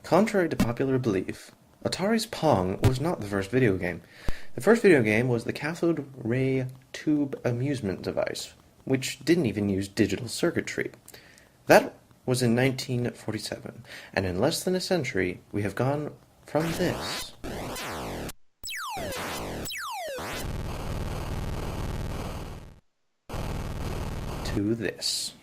Contrary to popular belief, Atari's Pong was not the first video game. The first video game was the cathode ray tube amusement device, which didn't even use digital circuitry. That was in 1947, and in less than a century, we have gone from this to this.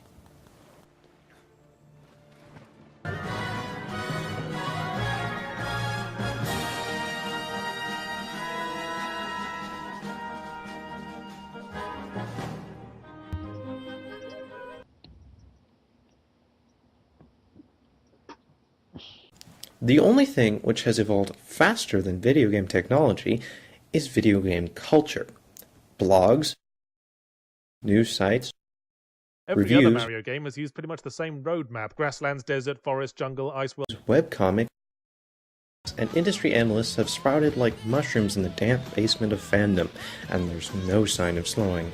The only thing which has evolved faster than video game technology is video game culture. Blogs, news sites, Every reviews, other Mario game has used pretty much the same roadmap: grasslands, desert, forest, jungle, ice world. webcomics, and industry analysts have sprouted like mushrooms in the damp basement of fandom, and there's no sign of slowing.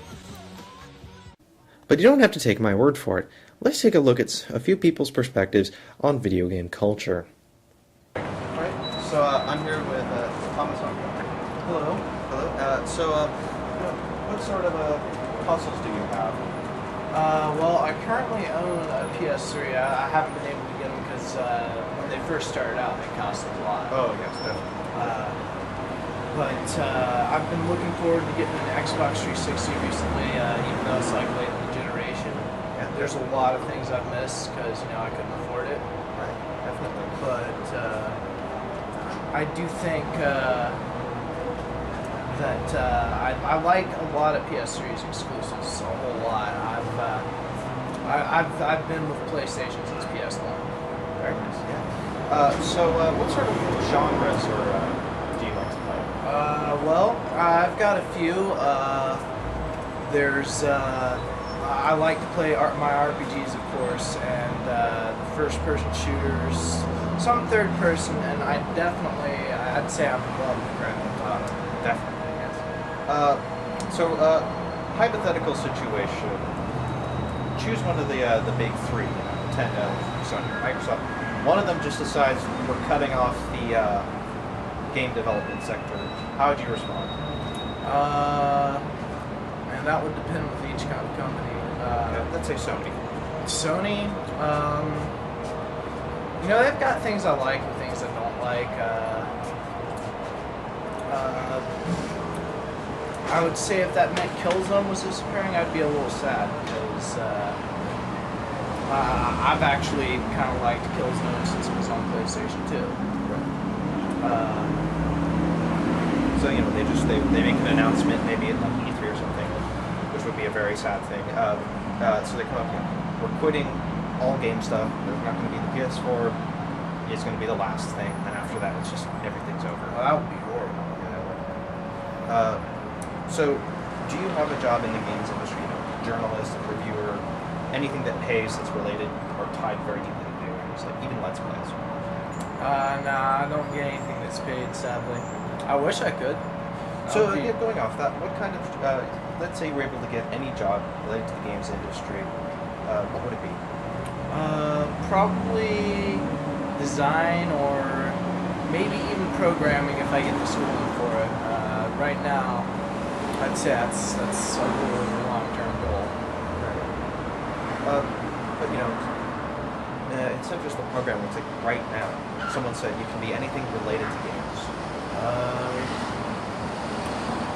But you don't have to take my word for it. Let's take a look at a few people's perspectives on video game culture. So I'm here with Thomson. Hello. Hello. What sort of consoles do you have? Well, I currently own a PS3. I haven't been able to get them because when they first started out, they costed a lot. Oh, yes, definitely. But I've been looking forward to getting an Xbox 360 recently, even though it's like late in the generation. Yeah, there's a lot of things I've missed because I couldn't afford it. Right, definitely. But I do think that I like a lot of PS3's exclusives a whole lot. I've been with PlayStation since PS1. Very nice. Yeah. What sort of genres do you like to play? Well, I've got a few. I like to play my RPGs, of course, and the first-person shooters, some third-person, and I'd say I'm above the Grand Theft Auto. Definitely, yes. Hypothetical situation. Choose one of the big three, Nintendo, Sony, Microsoft. One of them just decides we're cutting off the game development sector. How would you respond? And that would depend with each kind of company. Let's say Sony. Sony, they've got things I like and things I don't like. I would say if that meant Killzone was disappearing, I'd be a little sad because I've actually kind of liked Killzone since it was on PlayStation 2. So they make an announcement maybe at like E3 or something, which would be a very sad thing. So they come up, we're quitting all game stuff. There's not going to be the PS4. It's going to be the last thing, and after that, it's just everything's over. Well, that would be horrible. So, do you have a job in the games industry? Journalist, reviewer, anything that pays that's related or tied very deeply to video games, like even Let's Plays? Nah, I don't get anything that's paid, sadly. I wish I could. So, going off that, what kind of, let's say you were able to get any job related to the games industry, what would it be? Probably design or maybe even programming if I get the schooling for it. Right now, I'd say that's a little long-term goal. Right. But it's not just the programming. It's like right now, someone said you can be anything related to games.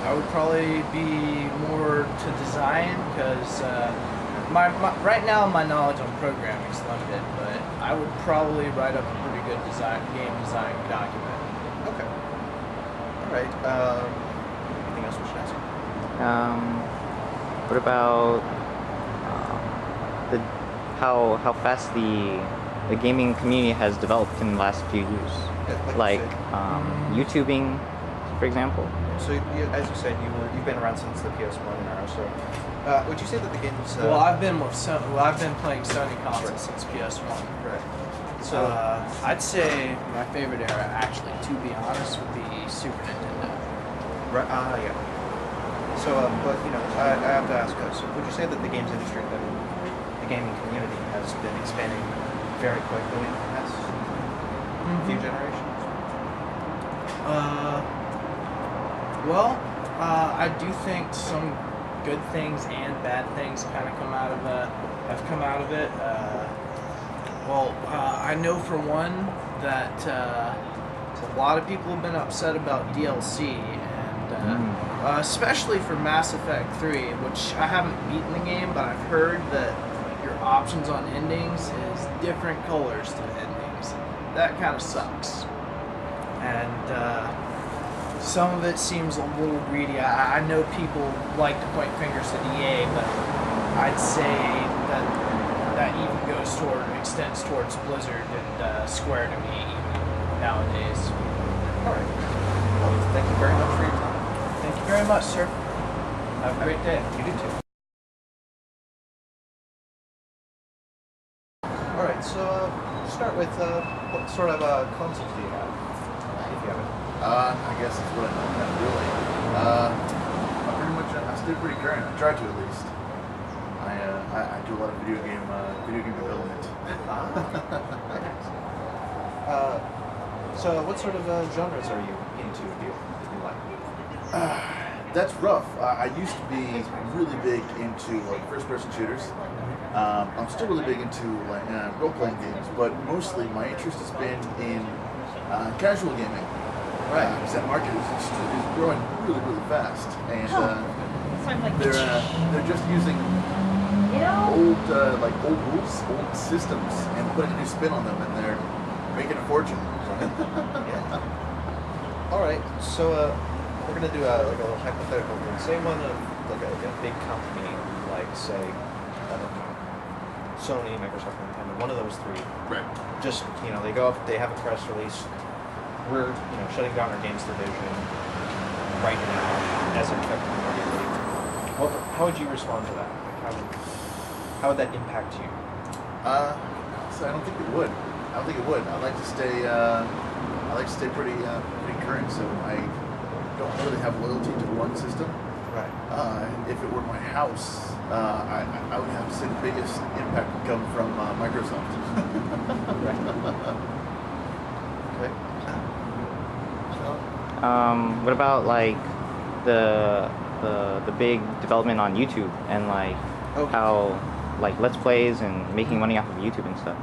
I would probably be more to design because right now my knowledge on programming is limited, but I would probably write up a pretty good game design document. Okay. All right. Anything else we should ask? What about how fast the gaming community has developed in the last few years? Like YouTubing, for example. So, as you said, you've been around since the PS1 era. So, would you say that the games? Well, I've been playing Sony consoles since PS1. Right. So I'd say my favorite era, actually, to be honest, would be Super Nintendo. Right. Yeah. So, but I have to ask. So, would you say that the games industry, the gaming community, has been expanding very quickly? a few generations? I do think some good things and bad things kind of have come out of it. I know for one that a lot of people have been upset about DLC, and especially for Mass Effect 3, which I haven't beaten the game, but I've heard that your options on endings is different colors to endings. That kind of sucks. And some of it seems a little greedy. I know people like to point fingers at EA, but I'd say that even extends towards Blizzard and Square to me even nowadays. All right. Well, thank you very much for your time. Thank you very much, sir. Have a great day. You do too. All right. So start with what sort of consoles do you have, if you have it? I guess that's what I don't have really. I stay pretty current. I try to at least. I do a lot of video game development. So what sort of genres are you into? Do you like? That's rough. I used to be really big into like first-person shooters. I'm still really big into like role-playing games, but mostly my interest has been in casual gaming. Right, because that market is growing really, really fast, and they're just using old rules, old systems, and putting a new spin on them, and they're making a fortune. All right, so we're gonna do a little hypothetical here. Say one of like a big company, like say I don't know, Sony, Microsoft, Nintendo, one of those three. Right. Just they go up, they have a press release. We're shutting down our games division right now as effective immediately. How would you respond to that? Like how would that impact you? So I don't think it would. I like to stay pretty current. So I don't really have loyalty to one system. Right. If it were my house, I would have to say the biggest impact would come from Microsoft. Okay. What about like the big development on YouTube and like how like Let's Plays and making money off of YouTube and stuff?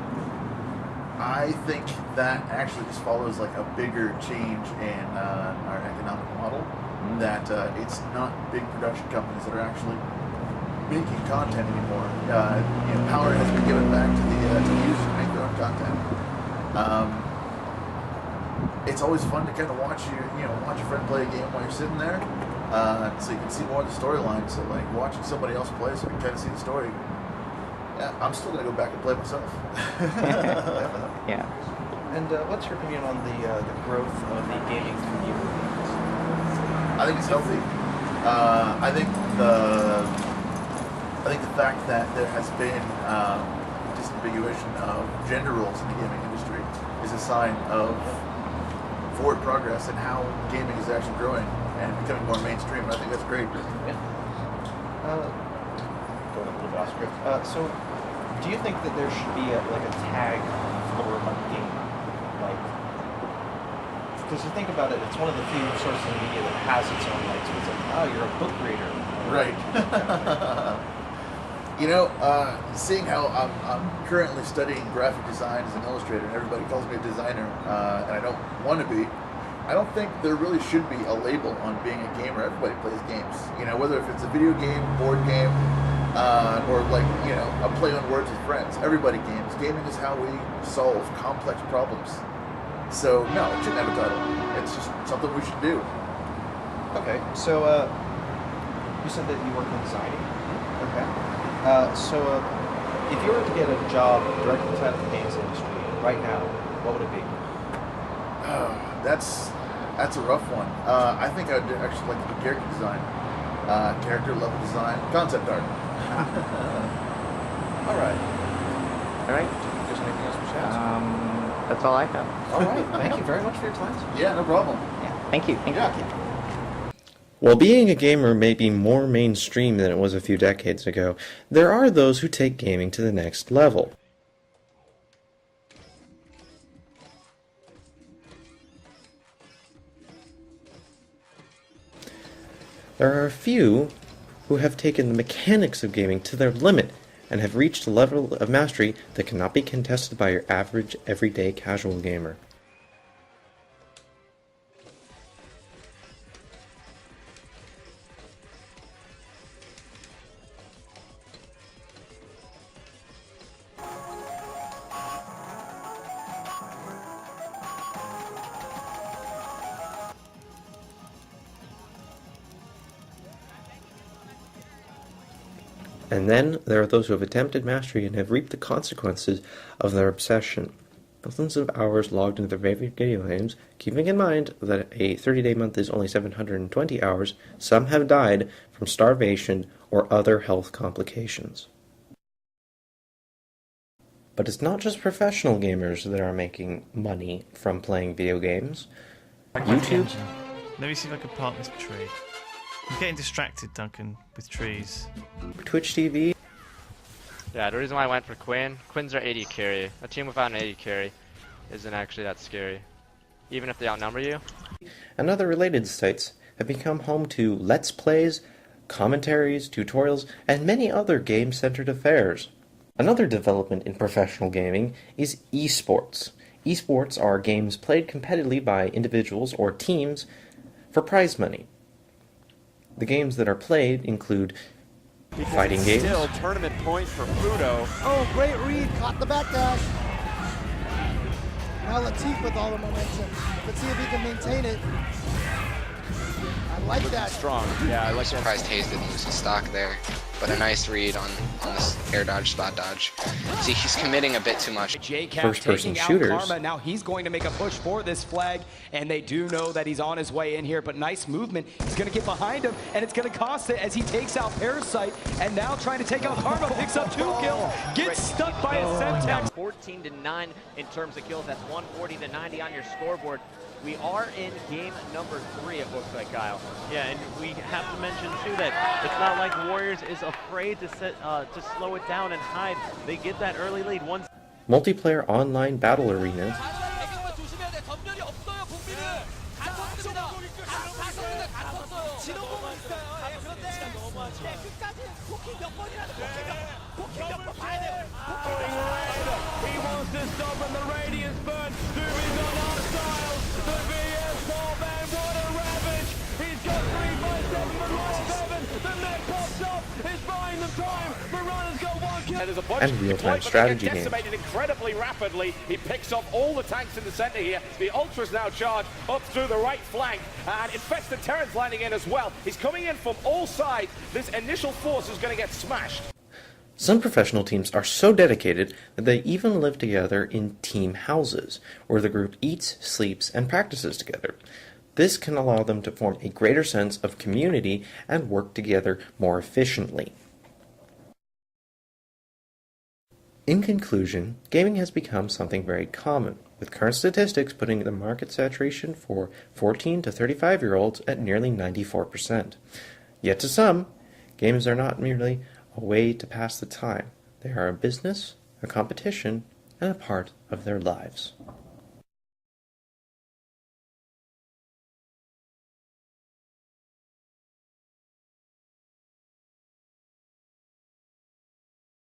I think that actually just follows like a bigger change in our economic model. That it's not big production companies that are actually making content anymore. Power has been given back to the users to make their own content. It's always fun to kind of watch a friend play a game while you're sitting there, so you can see more of the storyline. So like watching somebody else play, so you can kind of see the story. Yeah, I'm still gonna go back and play myself. Yeah. And what's your opinion on the growth of the gaming community? I think it's healthy. I think the fact that there has been disambiguation of gender roles in the gaming industry is a sign of forward progress in how gaming is actually growing and becoming more mainstream. I think that's great. Yeah. Going a little bit off script. So, do you think that there should be a tag for a game? Like, because you think about it, it's one of the few sources of media that has its own like. So it's like, oh, you're a book reader. Right. Seeing how I'm currently studying graphic design as an illustrator, and everybody calls me a designer, and I don't want to be. I don't think there really should be a label on being a gamer. Everybody plays games. Whether if it's a video game, board game, or a play on words with friends. Everybody games. Gaming is how we solve complex problems. So no, it shouldn't have a title. It's just something we should do. Okay, so you said that you work in designing. Okay. So if you were to get a job directly inside of the games industry right now, what would it be? That's a rough one. I think I'd actually like to do character design, character level design, concept art. All right. All right. There's anything else we should ask? That's all I have. All right. Thank you very much for your time. Yeah, no problem. Thank you. Thank you. While being a gamer may be more mainstream than it was a few decades ago, there are those who take gaming to the next level. There are a few who have taken the mechanics of gaming to their limit and have reached a level of mastery that cannot be contested by your average, everyday casual gamer. And then there are those who have attempted mastery and have reaped the consequences of their obsession. Thousands of hours logged into their favorite video games, keeping in mind that a 30-day month is only 720 hours, some have died from starvation or other health complications. But it's not just professional gamers that are making money from playing video games. YouTube? Let me see if I can plant this tree. I'm getting distracted, Duncan, with trees. Twitch TV? Yeah, the reason why I went for Quins are 80 carry. A team without an 80 carry isn't actually that scary, even if they outnumber you. And other related sites have become home to Let's Plays, commentaries, tutorials, and many other game-centered affairs. Another development in professional gaming is esports. Esports are games played competitively by individuals or teams for prize money. The games that are played include fighting games. Still tournament point for Fudo. Oh, great read. Caught the backdash. Now Latif with all the momentum. Let's see if he can maintain it. I like that. Strong. Yeah, I like that. Surprised Hayes didn't lose his stock there. But a nice read on this air dodge, spot dodge. See, he's committing a bit too much. First-person shooters. Karma. Now he's going to make a push for this flag, and they do know that he's on his way in here, but nice movement. He's going to get behind him, and it's going to cost it as he takes out Parasite, and now trying to take out Karma, picks up 2 kills, gets stuck by a Semtex. 14-9 in terms of kills. That's 140-90 on your scoreboard. We are in game number 3, it looks like, Kyle. Yeah, and we have to mention, too, that it's not like Warriors is afraid to slow it down and hide. They get that early lead. Once Multiplayer online battle arenas. He wants to stop and the radiance burn. Doomy's on our style. The VS4 man, what a ravage. He's got 3/7 but lost 7. The net pops up. He's buying them time. Marana's got 1 kill. And real-time strategy games. Incredibly rapidly. He picks off all the tanks in the center here. The Ultra's now charged up through the right flank. And Infested Terran's landing in as well. He's coming in from all sides. This initial force is going to get smashed. Some professional teams are so dedicated that they even live together in team houses, where the group eats, sleeps, and practices together. This can allow them to form a greater sense of community and work together more efficiently. In conclusion, gaming has become something very common, with current statistics putting the market saturation for 14 to 35-year-olds at nearly 94%. Yet to some, games are not merely a way to pass the time. They are a business, a competition, and a part of their lives.